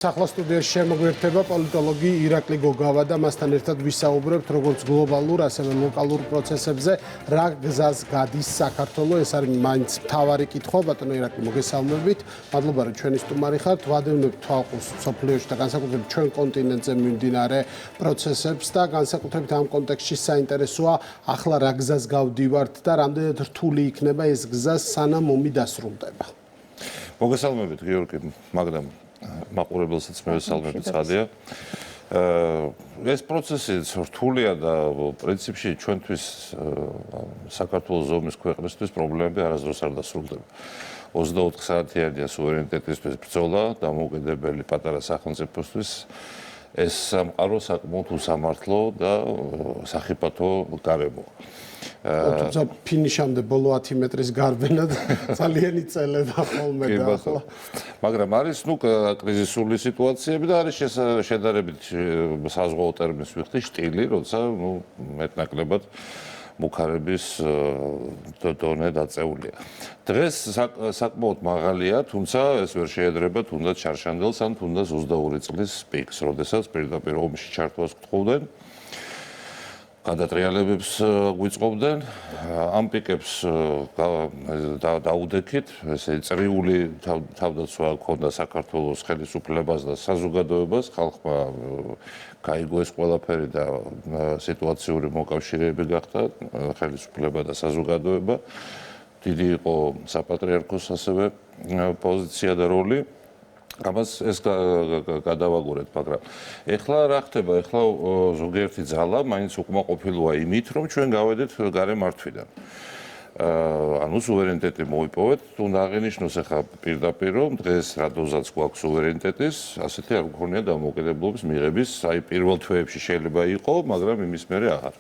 Ახლა სტუდიაში შემოგვერთება პოლიტოლოგი ირაკლი გოგავა და მასთან ერთად ვისაუბრებთ როგორც გლობალურ, ასევე ლოკალურ პროცესებზე, რა გზას გადის საქართველო. ეს არის მაინც მთავარი კითხვა. ბატონო ირაკლი, მოგესალმებით. მადლობა რომ ჩვენი სტუმარი ხართ. ვადევნებთ თვალყურს სოფლიოში და განსაკუთრებით ჩვენ კონტინენტზე მიმდინარე პროცესებს და განსაკუთრებით ამ კონტექსტში საინტერესოა ახლა რა გზას გავდივართ და რამდენად რთული იქნება ეს გზა სანამ ომი დასრულდება. მოგესალმებით გიორგი, მაგრამ მაყურებელსაც მე ვესალმებით ცხადია. ეს პროცესი რთულია და პრინციპში ჩვენთვის საქართველოს ზომის ქვეყნისთვის პრობლემები არასდროს არ დასრულდება. 24 საათიანია სუვერენიტეტისთვის ბრძოლა დამოუკიდებელი პატარა სახელმწიფოსთვის. ეს სამყარო საკმაოდ უსამართლო და სახიფათო გარემოა. თუმცა ფინიშამდე ბოლო 10 მეტრის გარბენა ძალიან იწელება ხოლმე და ახლა მაგრამ არის კრიზისული სიტუაციები და არის შედარებით საზღვაო ტერმინს ვიხდი შტილი, როცა მეტნაკლებად მუქარების დონე დაწეულია. დღეს საკმაოდ მაღალია, თუმცა ეს ვერ შეედრება თუნდაც შარშანდელს ან თუნდაც 22 წლის პიკს, როდესაც პირდაპირ ომში ჩართვას გთხოვდნენ. გადატრიალებებს გვიწყობდნენ, ამ პიკებს დაუდექით, ესე წრიული თავდაცვა ჰქონდა საქართველოს ხელისუფლებას და საზოგადოებას, ხალხმა გაიგო ეს ყველაფერი და სიტუაციური მოკავშირეები გახდა ხელისუფლება და საზოგადოება. დიდი იყო საპატრიარქოს ასევე პოზიცია და როლი. ამას ეს გადავაგორეთ, მაგრამ ეხლა რა ხდება? ეხლა ზოგიერთი ძალა მაინც უკმაყოფილოა იმით, რომ ჩვენ გავედით გარემართვიდან. ანუ სუვერენიტეტი მოიპოვეთ, თუნდა აღინიშნოს ახლა პირდაპირ რომ დღეს რა დოზაც გვაქვს სუვერენიტეტის, ასეთი არ გქონია დამოუკიდებლობის მიღების, აი პირველ თვეებში შეიძლება იყო, მაგრამ იმის მერე აღარ.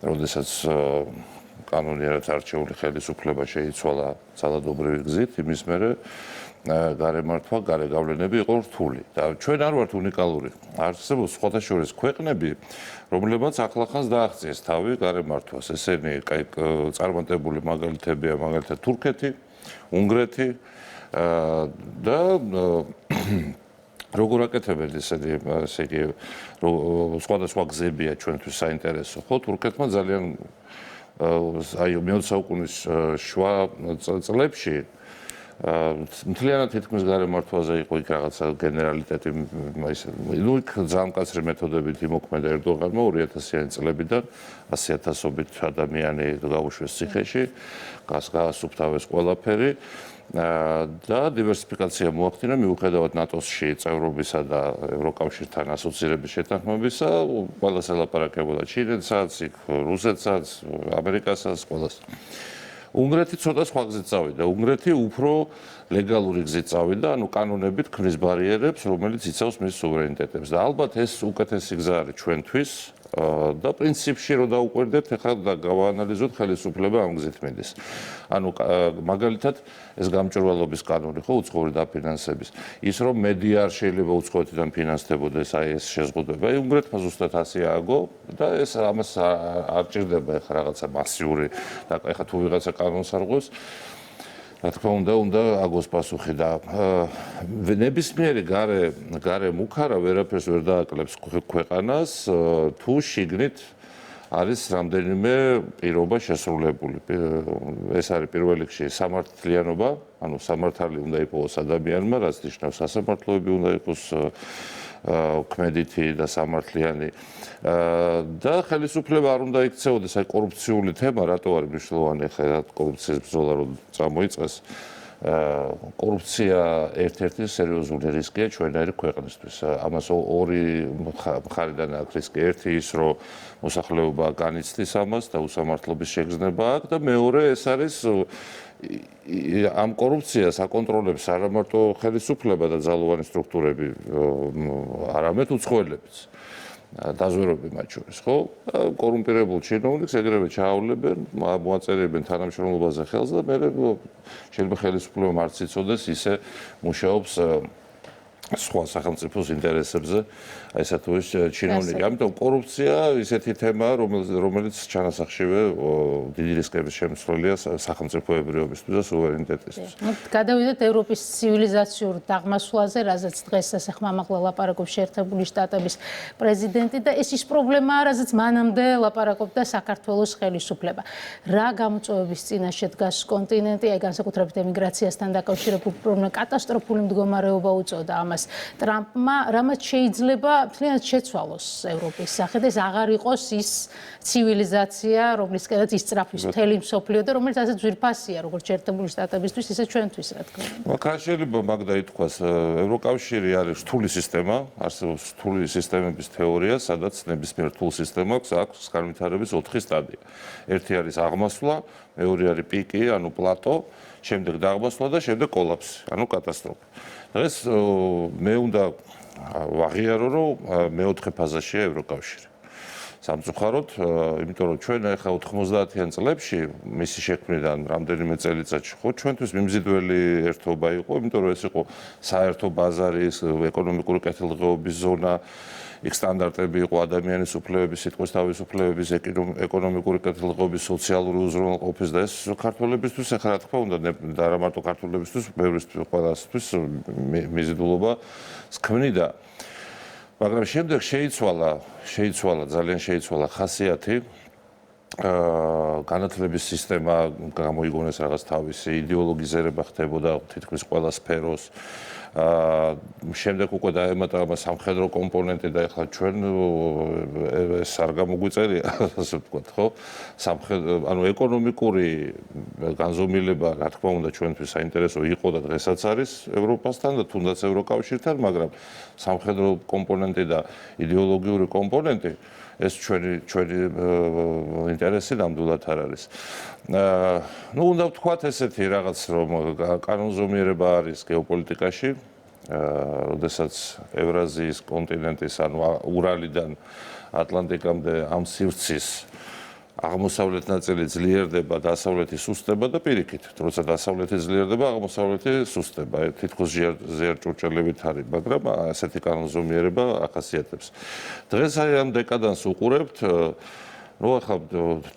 როდესაც კანონიერად არჩეული ხელისუფლება შეიცვალა ძალადობრივი გზით, იმის მერე გარემართვა, გარეგავლენები იყო რთული და ჩვენ არ ვართ უნიკალური. არსებობს სხვადასხვა ქვეყნები, რომლებიც ახლახანს დააღწიეს თავი გარემართვას. ესენი წარმატებული მაგალითებია, მაგალითად თურქეთი, უნგრეთი და როგორ აკეთებენ ესენი სხვადასხვა გზებია ჩვენთვის საინტერესო. ხო, თურქეთმა ძალიან აი მე-20 საუკუნის შუა წლებში მთლიანად თითქმის გარემართვაზე იყო იქ რაღაცა გენერალიტეტი, ნუ იქ ძალიან მკაცრი მეთოდებით იმოქმედა ერდოღანმა 2000-იანი წლებიდან 100,000-ობით ადამიანი გაუშვეს ციხეში, გაასუფთავეს ყველაფერი და დივერსიფიკაცია მოახდინა მიუხედავად ნატოს-ში წევრობისა და ევროკავშირთან ასოცირების შეთანხმებისა, ყველას ელაპარაკებოდა ჩინეთსაც, იქ რუსეთსაც, ამერიკასაც, ყველას. უნგრეთი ცოტა სხვა გზით წავიდა. უნგრეთი უფრო ლეგალური გზით წავიდა, ანუ კანონებით ქმნის ბარიერებს, რომელიც იცავს მის სუვერენიტეტებს. და ალბათ ეს უკეთესი გზა არის ჩვენთვის და პრინციპში რო დაუკვირდეთ, ახლა გავაანალიზოთ ხელისუფლება ამ გზით მიდის. ანუ მაგალითად ეს გამჭვირვალობის კანონი ხო უცხოური დაფინანსების. ის რომ მედია არ შეიძლება უცხოეთიდან ფინანსდებოდეს, აი ეს შეზღუდვება. აი უნგრეთმა ზუსტად ასე ააგო და ეს ამას არ ჭირდება ახლა რაღაცა მასიური და ახლა თუ ვიღაცა კანონს არ ღვევს, რა თქმა უნდა აგოს პასუხი და ნებისმიერი გარე მუქარა ვერაფერს ვერ დააკლებს ქვეყანას, თუ შიგნით არის რამდენიმე პირობა შესრულებული. ეს არის პირველ რიგში სამართლიანობა, ანუ სამართალი უნდა იყოს ადამიანმა, რაც ნიშნავს სასამართლოები უნდა იყოს ქმედითი და სამართლიანი და ხელისუფლება არ უნდა იქცეოდეს აი კორუფციული თემა, რატო არის მნიშვნელოვანი ახლა კორუფციის ბრძოლა რომ წამოიწყეს. კორუფცია ერთ-ერთი სერიოზული რისკია ჩვენერი ქვეყნისთვის. ამას ორი მხარიდან აქვს რისკი. ერთი ის, რომ მოსახლეობა განიცდის ამას და უსამართლობის შეგრძნება აქვს და მეორე ეს არის ამ კორუფციას აკონტროლებს არა მარტო ხელისუფლება და ძალოვანი სტრუქტურები, არამედ უცხოელებიც. დაზვერვები მათ შორის, ხო? კორუმპირებულ ჩინოვნიკს ეგრევე ჩაავლებენ, მოაწერებენ თანამშრომლობაზე ხელს და მე შეიძლება ხელისუფლებამ არც იცოდეს ისე მუშაობს სხვა სახელმწიფოს ინტერესებზე, აი ესა თუ ის ჩინოვნიკი. ამიტომ კორუფცია ისეთი თემაა, რომელიც ჩანასახშივე დიდი რისკების შემცვლელია სახელმწიფოებრიობისთვის და სუვერენიტეტისთვის. გადავიდეთ ევროპის ცივილიზაციურ დაღმასვლაზე, რაზეც დღეს ასე ხმამაღლა ლაპარაკობს შეერთებული შტატების პრეზიდენტი და ეს ის პრობლემაა, რაზეც მანამდე ლაპარაკობდა საქართველოს ხელისუფლება. რა გამოწვევების წინაშე დგას კონტინენტი, აი განსაკუთრებით ემიგრაციასთან დაკავშირებული პრობლემა, კატასტროფული მდგომარეობა უწოდა ამას ტრამპმა, რამაც შეიძლება მთლიანად შეცვალოს ევროპის სახე და ეს აღარ იყოს ის ცივილიზაცია, რომლისკენაც ისწრაფვის მთელი მსოფლიო და რომელიც ასე ძვირფასია, როგორც შეერთებული შტატებისთვის, ისე ჩვენთვის, რა თქმა უნდა. მაგ შეიძლება მაგდა ითქვას, ევროკავშირი არის რთული სისტემა, არსებობს რთული სისტემების თეორია, სადაც ნებისმიერ რთულ სისტემას აქვს განვითარების 4 სტადია. ერთი არის აღმასვლა, მეორე არის პიკი, ანუ პლატო, შემდეგ დაღმასვლა და შემდეგ კოლაფსი, ანუ კატასტროფა. დღეს მე უნდა ვაღიარო, რომ მეოთხე ფაზაშია ევროკავშირი. სამწუხაროდ, იმიტომ რომ ჩვენ ახლა 90-იან წლებში მისი შექმნიდან რამდენიმე წელიწადში ხო ჩვენთვის მიმზიდველი ერთობა იყო, იმიტომ რომ ეს იყო საერთო ბაზარი, ეკონომიკური კეთილდღეობის ზონა, იქ სტანდარტები იყო ადამიანის უფლებების, სიტყვის თავისუფლებების, ეკონომიკური კეთილდღეობის, სოციალური უზრუნველყოფის და ეს ქართველებისთვის ახლა რა თქმა უნდა და არა მარტო ქართველებისთვის, ბევრისთვის ყველასთვის მიზიდულობა სქმნიდა. მაგრამ შემდეგ ძალიან შეიცვალა ხასიათი განათლების სისტემა გამოიგონეს რაღაც თავისი იდეოლოგიზება ხდებოდა თითქმის ყველა სფეროს შემდეგ უკვე დაემატა სამხედრო კომპონენტი და ეხლა ჩვენ ეს არ გამოგვიწერია ასე ვთქვათ ხო ანუ ეკონომიკური განზომილება რა თქმა უნდა ჩვენთვის საინტერესო იყო და დღესაც არის ევროპასთან და თუნდაც ევროკავშირთან მაგრამ სამხედრო კომპონენტი და იდეოლოგიური კომპონენტი ეს ჩვენი ინტერესი ნამდვილად არ არის. Ну, უნდა ვთქვათ ესეთი რაღაც, რომ კანონზომიერება არის გეოპოლიტიკაში, როდესაც ევრაზიის კონტინენტის, ანუ ურალიდან ატლანტიკამდე ამ სივრცის აღმოსავლეთ ნაწილი ძლიერდება, დასავლეთი სუსტდება და პირიქით, როცა დასავლეთი ძლიერდება, აღმოსავლეთი სუსტდება. თითქოს ზეარჭურჭელებით არის, მაგრამ ასეთი კანონზომიერება ახასიათებს. დღეს აი ამ დეკადანს უყურებთ ну ახლა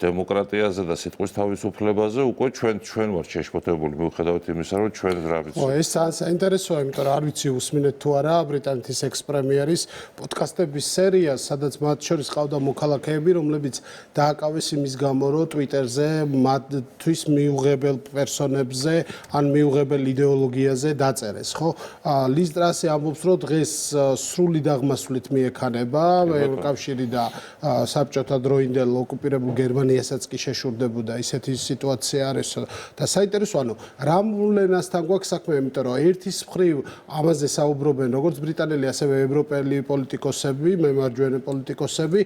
დემოკრატიაზე და სიტყვის თავისუფლებაზე უკვე ჩვენ ვართ შეშფოთებული მიუხედავად იმისა რომ ჩვენ რა ვიცი. ო ეს საინტერესოა, იმიტომ რომ არ ვიცი უსმინეთ თუ არა ბრიტანეთის ექს-პრემიერის პოდკასტების სერია, სადაც მათ შორის ყავდა მოქალაქეები, რომლებიც დააკავეს იმის გამო, რომ Twitter-ზე მათთვის მიუღებელ პერსონებზე ან მიუღებელ იდეოლოგიაზე დაწერეს, ხო? ლის ტრასი ამბობს, რომ დღეს სრული დაღმასვლით მიექანება ევროკავშირი და საბჭოთა დროინდელ ოკუპირებულ გერმანიასაც კი შეშურდებოდა ისეთი სიტუაცია არის და საინტერესო ანუ რა მოვლენასთან გვაქვს საქმე, იმიტომ რომ ერთის მხრივ ამაზე საუბრობენ როგორც ბრიტანელი, ასევე ევროპელი პოლიტიკოსები, მემარჯვენე პოლიტიკოსები,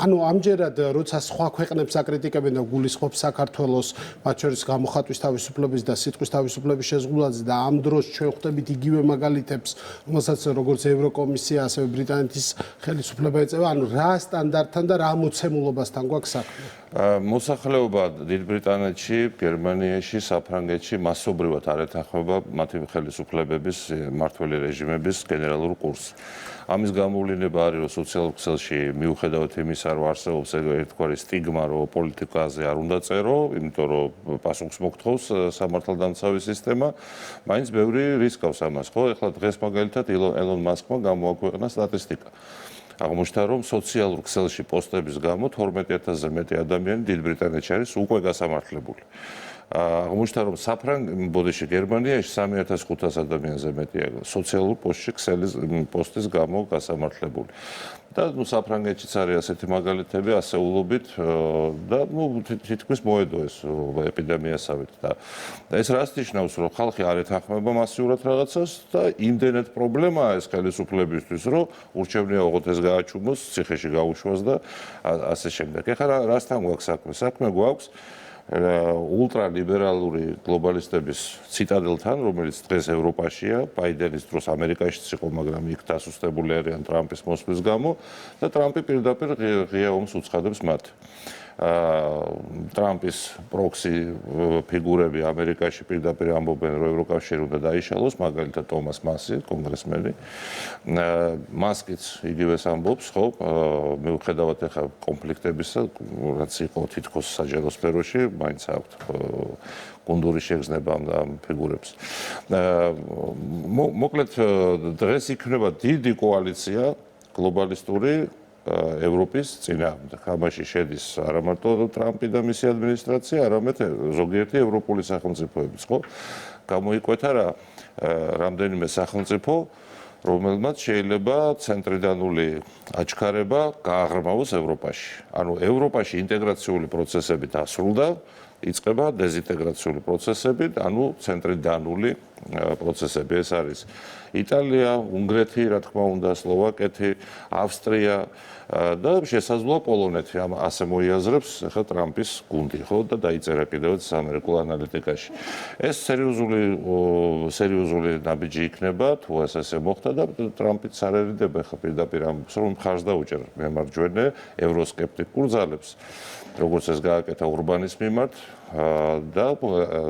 ანუ ამჯერად როცა სხვა ქვეყნებს აკრიტიკებენ და გულისხმობს საქართველოს, მათ შორის გამოხატვის თავისუფლების და სიტყვის თავისუფლების შეზღუდვაზე და ამ დროს ჩვენ ხვდებით იგივე მაგალითებს, რომელსაც როგორც ევროკომისია, ასევე ბრიტანეთის ხელისუფლება ეწევა, ანუ რა სტანდარტთან და რა მოცემულობასთან გვაქვს საქმე. მოსახლეობა დიდ ბრიტანეთში, გერმანიაში, საფრანგეთში მასობრივად არ ეთანხმება მათი ხელისუფლებების, მმართველი რეჟიმების გენერალურ კურსს. ამის გამოვლენა არის, რომ სოციალურ ქსელში მიუხედავად იმისა, რომ არსებობს ერთგვარი სტიგმა, რომ პოლიტიკაზე არ უნდა წერო, იმიტომ რომ პასუხს მოგთხოვს სამართალდამცავი სისტემა, მაინც ბევრი რისკავს ამას, ხო? ეხლა დღეს მაგალითად ელონ მასკმა გამოაქვეყნა სტატისტიკა. აღმოჩნდა რომ სოციალურ ქსელში პოსტების გამო 12000-ზე მეტი ადამიანი დიდ ბრიტანეთში არის უკვე გასამართლებული. აღმოჩნდა რომ ბოდიში გერმანიაში 3500 ადამიანზე მეტია სოციალურ პოსტის გამო გასამართლებული. და საფრანგეთშიც არის ასეთი მაგალითები ასეულობით და თითქმის მოედო ეს ეპიდემიასავით და ეს რას ნიშნავს რომ ხალხი არ ეთანხმება მასიურად რაღაცას და იმდენად პრობლემაა ეს ხელისუფლებისთვის რომ ურჩევნია ოღონდ ეს გააჩუმოს, ციხეში გაუშვას და ასე შემდეგ. ეხლა რასთან გვაქვს საქმე? საქმე გვაქვს ულტრალიბერალური გლობალისტების ციტადელთან, რომელიც დღეს ევროპაშია, ბაიდენის დროს ამერიკაშიც იყო, მაგრამ იქ დასუსტებული არიან ტრამპის მოსვლის გამო და ტრამპი პირდაპირ ღია ომს უცხადებს მათ. ტრამპის პროქსი ფიგურები ამერიკაში პირდაპირ ამბობენ, რომ ევროკავშირი უნდა დაიშალოს, მაგალითად ტომას მასი, კონგრესმენი. მასკიც იგივეს ამბობს, ხო, მიუხედავად ახლა კონფლიქტებისა, რაც იყო თითქოს საჯარო სფეროში, მაინც აქვთ გუნდური შეგრძნება ამ ფიგურებს. მოკლედ დღეს იქნება დიდი კოალიცია გლობალისტური ევროპის წინააღმდეგ. ამაში შედის არა მარტო ტრამპი და მისი ადმინისტრაცია, არამედ ზოგიერთი ევროპული სახელმწიფოებიც, ხო? გამოიკვეთა რა რამდენიმე სახელმწიფო, რომელმაც შეიძლება ცენტრიდანული აჩქარება გააღრმავოს ევროპაში. ანუ ევროპაში ინტეგრაციული პროცესები დასრულდა, იწყება დეზინტეგრაციული პროცესები, ანუ ცენტრიდანული პროცესები. ეს არის იტალია, უნგრეთი, რა თქმა უნდა, სლოვაკეთი, ავსტრია და შესაძლოა პოლონეთი. ასე მოიაზრებს ახლა ტრამპის გუნდი, ხო, და დაიწერა კიდევაც ამერიკულ ანალიტიკაში. ეს სერიოზული ნაბიჯი იქნება, თუ ასე მოხდა და ტრამპიც არ ერიდება ახლა პირდაპირ ამბობს, რომ მხარს დაუჭერ მემარჯვენე ევროსკეპტიკურ ძალებს. როგორც ეს გააკეთა ურბანის მიმართ და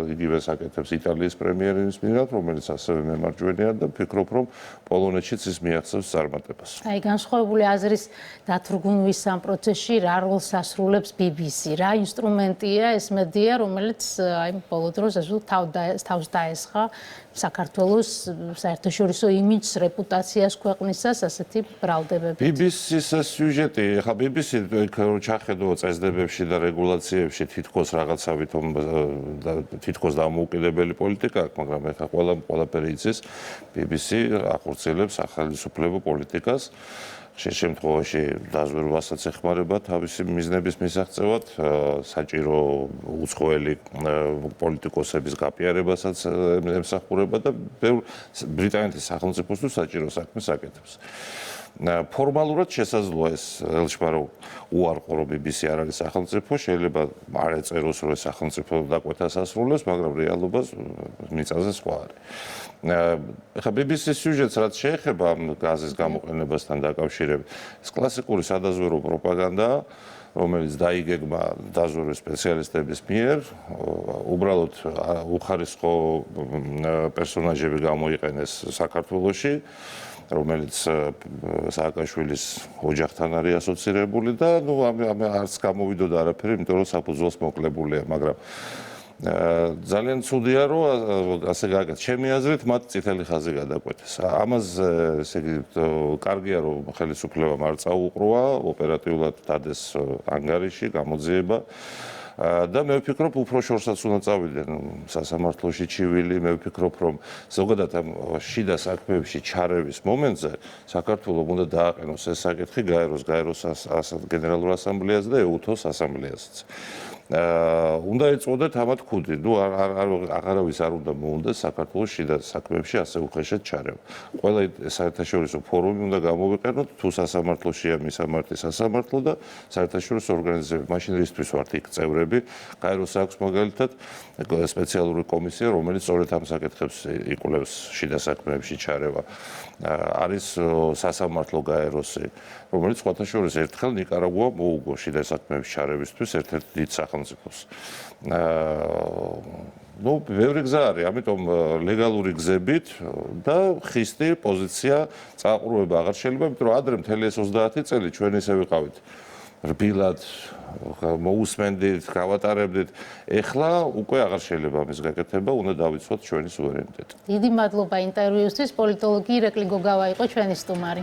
იგივეს აკეთებს იტალიის პრემიერის მიმართ, რომელიც ასევე მემარჯვენეა და ფიქრობ, რომ პოლონეთშიც ის მიაღწევს წარმატებას. აი, განსხვავებული აზრის დათრგუნვის ამ პროცესში რა როლს ასრულებს BBC? რა ინსტრუმენტია ეს მედია, რომელიც აი ბოლო დროს თავს დაესხა საქართველოს საერთაშორისო იმიჯს, რეპუტაციას ქვეყნისას ასეთი ბრალდებებით? BBC-ს სიუჟეტი, ხა BBC ჩახედო წესდებებში და რეგულაციებში თითქოს რაღაცა თითქოს დამოუკიდებელი პოლიტიკა აქვს, მაგრამ ეხლა ყველაფერი იცის. BBC ახორციელებს ახალისუფლებო პოლიტიკას. შენ შემთხვევაში დაზვერვასაც ეხმარება თავისი მიზნების მისაღწევად, საჭირო უცხოელი პოლიტიკოსების გაპიარებასაც ემსახურება და ბრიტანეთის სახელმწიფოსთვის საჭირო საქმეს აკეთებს. ფორმალურად შესაძლოა ეს ელჩმარო უარყო, რომ BBC არ არის სახელმწიფო, შეიძლება არ ეწეროს, რომ სახელმწიფო დაკვეთას ასრულებს, მაგრამ რეალობას მიწაზე სხვა არის. ეხლა BBC-ს სიუჟეტს რაც შეეხება გაზის გამოყენებასთან დაკავშირებით, ეს კლასიკური სადაზვერვო პროპაგანდაა, რომელიც დაიგეგმა დაზვერვის სპეციალისტების მიერ, უბრალოდ უხარისხო პერსონაჟები გამოიყენეს საქართველოში, რომელიც სააკაშვილის ოჯახთან არის ასოცირებული და არც გამოვიდოდა არაფერი, იმიტომ რომ საფუძველს მოკლებულია, მაგრამ ძალიან ცუდია, რომ ასე გააკეთეს. ჩემი აზრით, მათ წითელი ხაზი გადაკვეთეს. ამას ესე იგი კარგია, რომ ხელისუფლებამ არ წაუყროა, ოპერატიულად დადეს ანგარიში, გამოძიება. და მე ვფიქრობ, უფრო შორსაც უნდა წავიდნენ სასამართლოში ჩივილი, მე ვფიქრობ, რომ ზოგადად ამ შიდა საქმეებში ჩარევის მომენტზე საქართველოს უნდა დააყენოს ეს საკითხი, გაეროს გენერალურ ასამბლეაზე და ეუთოს ასამბლეაზეც. უნდა ეწოდეთ ამათ ქუდი. ნუ აღარავის არ უნდა მოუნდეს საქართველოს შიდა საქმეებში ასე უხეშად ჩარევა. ყველა საერთაშორისო ფორუმი უნდა გამოვიყენოთ, თუ სასამართლოშია მისამართი სასამართლო და საერთაშორისო ორგანიზაციები. მაშინ რისთვის ვართ იქ წევრები? გაეროს აქვს მაგალითად სპეციალური კომისია, რომელიც სწორედ ამ საკითხებს იკვლევს შიდა საქმეებში ჩარევა. არის სასამართლო გაეროსი, რომელიც სხვათა შორის ერთხელ ნიკარაგუა მოუგო შიდა საქმეებში ჩარევისთვის ერთ-ერთ დიდ სახელმწიფოს. ნუ ბევრი გზა არის, ამიტომ ლეგალური გზებით და ხისტი პოზიცია წაყრუება აღარ შეიძლება, იმიტომ რომ ადრე მთელი ეს 30 წელი ჩვენ ისე ვიყავით რბილად მოусმენდით, გავატარებდით. ეხლა უკვე აღარ შეიძლება ამის გაკეთება, უნდა დავიცვათ ჩვენი სუვერენიტეტი. დიდი მადლობა ინტერვიუსთვის. პოლიტოლოგი ირაკლი გოგავა იყო ჩვენი სტუმარი.